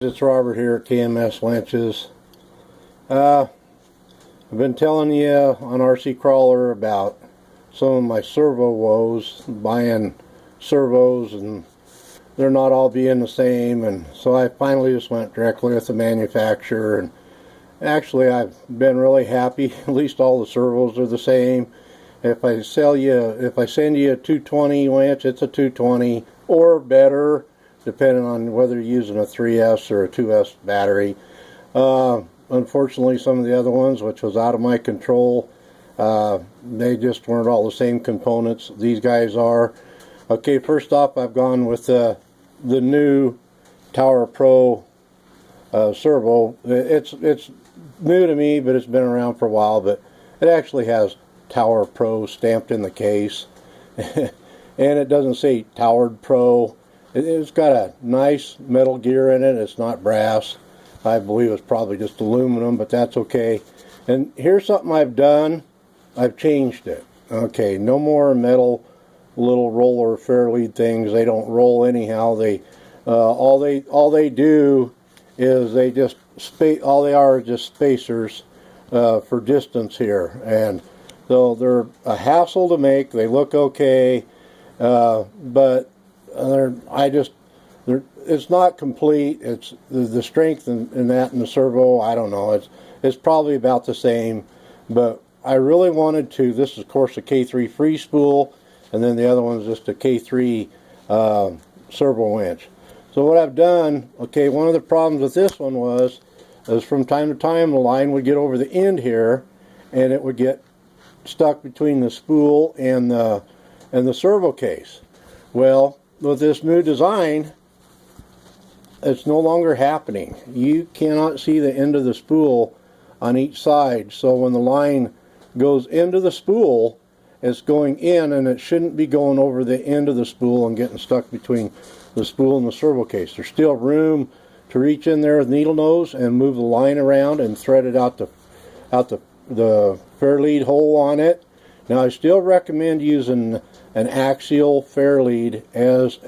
It's Robert here at KMS Winches. I've been telling you on RC Crawler about some of my servo woes, buying servos, and they're not all being the same, and so I finally just went directly with the manufacturer, and actually I've been really happy. At least all the servos are the same. If I send you a 220 winch, it's a 220 or better, depending on whether you're using a 3S or a 2S battery. Unfortunately, some of the other ones, which was out of my control, they just weren't all the same components. These guys are. Okay, first off, I've gone with the new Tower Pro servo. It's new to me, but it's been around for a while, but it actually has Tower Pro stamped in the case. And it doesn't say Towered Pro. It's got a nice metal gear in it. It's not brass. I believe it's probably just aluminum, but that's okay. And here's something I've done. I've changed it. Okay, no more metal little roller fairlead things. They don't roll anyhow. All they do is they just all they are just spacers for distance here, and so they're a hassle to make. They look okay, but it's not complete. It's the strength in that and the servo, I don't know. It's probably about the same, but I really wanted to. This is of course a K3 free spool, and then the other one's just a K3 servo winch. So what I've done, okay, one of the problems with this one is from time to time the line would get over the end here, and it would get stuck between the spool and the servo case. Well, with this new design, it's no longer happening. You cannot see the end of the spool on each side, so when the line goes into the spool, it's going in, and it shouldn't be going over the end of the spool and getting stuck between the spool and the servo case. There's still room to reach in there with needle nose and move the line around and thread it out the fair lead hole on it. Now I still recommend using an axial fair lead as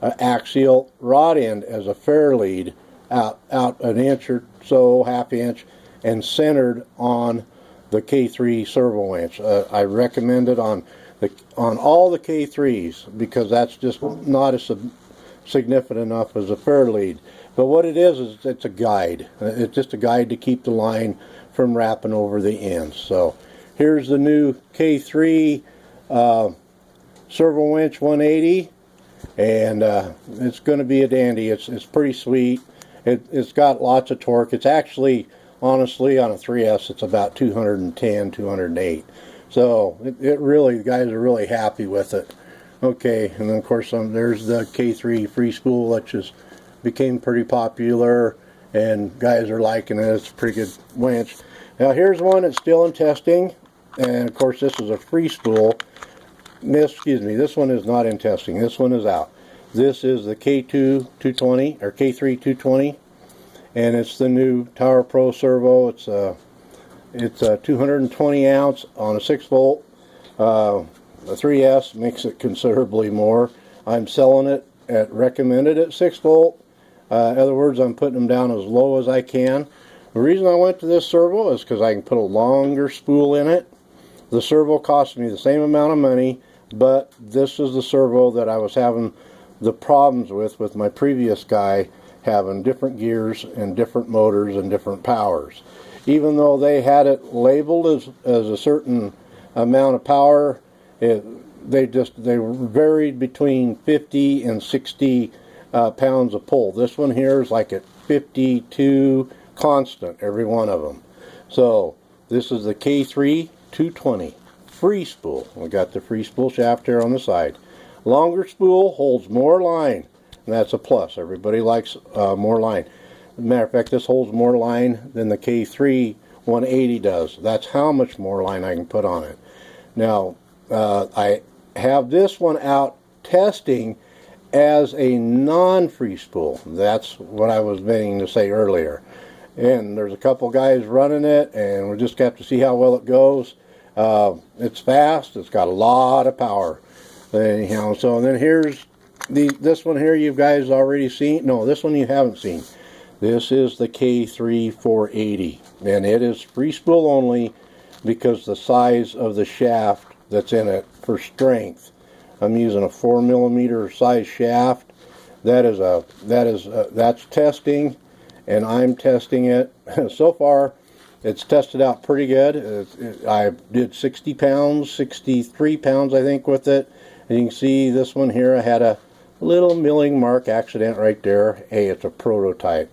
an axial rod end as a fair lead out an inch or so, half inch, and centered on the K3 servo winch. I recommend it on all the K3s because that's just not as significant enough as a fair lead. But what it is it's a guide. It's just a guide to keep the line from wrapping over the ends. So here's the new K3 servo winch 180, and it's going to be a dandy. It's pretty sweet. It's got lots of torque. It's actually, honestly, on a 3S, it's about 210, 208. So it really, the guys are really happy with it. Okay, and then of course there's the K3 free spool, which became pretty popular, and guys are liking it. It's a pretty good winch. Now here's one that's still in testing, and of course this is a free spool. Excuse me, this one is not in testing. This one is out. This is the K2 220 or K3 220, and it's the new Tower Pro servo. It's a 220 ounce on a 6 volt. The 3S makes it considerably more. I'm selling it at recommended at 6 volt. In other words, I'm putting them down as low as I can. The reason I went to this servo is because I can put a longer spool in it. The servo cost me the same amount of money, but this is the servo that I was having the problems with my previous guy, having different gears and different motors and different powers. Even though they had it labeled as a certain amount of power, they varied between 50 and 60 pounds of pull. This one here is like at 52 constant, every one of them. So this is the K3 220 free spool. We got the free spool shaft here on the side. Longer spool holds more line, and that's a plus. Everybody likes more line. As a matter of fact, this holds more line than the K3 180 does. That's how much more line I can put on it. Now I have this one out testing as a non-free spool. That's what I was meaning to say earlier. And there's a couple guys running it, and we'll just have to see how well it goes. It's fast. It's got a lot of power. Anyhow, so and then here's this one here. You guys already seen. No, this one you haven't seen. This is the K3 480, and it is free spool only because the size of the shaft that's in it for strength. I'm using a 4mm size shaft. That's testing, and I'm testing it. So far, it's tested out pretty good. I did 60 pounds, 63 pounds, I think, with it. And you can see this one here, I had a little milling mark accident right there. Hey, it's a prototype.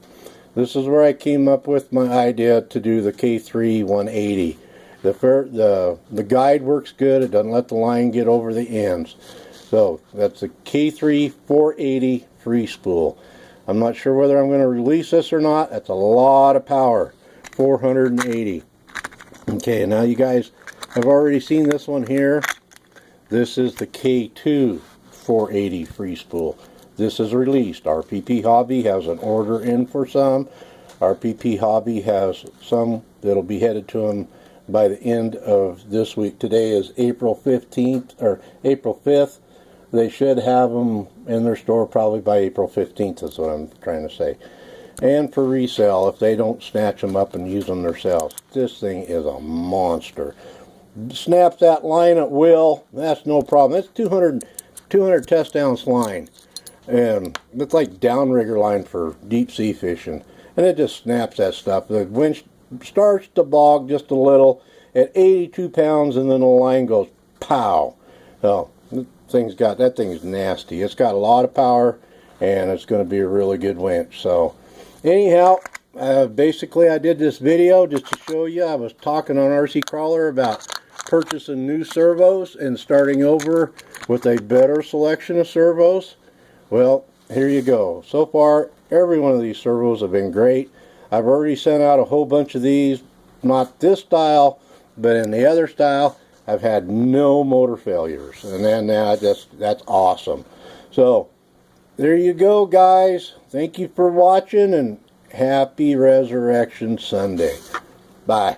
This is where I came up with my idea to do the K3 180. The guide works good. It doesn't let the line get over the ends. So that's the K3 480 free spool. I'm not sure whether I'm going to release this or not. That's a lot of power. 480. Okay, now you guys have already seen this one here. This is the K2 480 free spool. This is released. RPP Hobby has an order in for some. RPP Hobby has some that'll be headed to them by the end of this week. Today is April 15th or April 5th. They should have them in their store probably by April 15th is what I'm trying to say. And for resale, if they don't snatch them up and use them themselves. This thing is a monster. Snaps that line at will. That's no problem. That's 200 test ounce line. And it's like downrigger line for deep sea fishing. And it just snaps that stuff. The winch starts to bog just a little at 82 pounds, and then the line goes pow. So that thing's nasty. It's got a lot of power, and it's going to be a really good winch. So anyhow, basically I did this video just to show you. I was talking on RC Crawler about purchasing new servos and starting over with a better selection of servos. Well, here you go. So far, every one of these servos have been great. I've already sent out a whole bunch of these, not this style, but in the other style. I've had no motor failures, and then that's awesome. So there you go, guys. Thank you for watching, and happy Resurrection Sunday. Bye.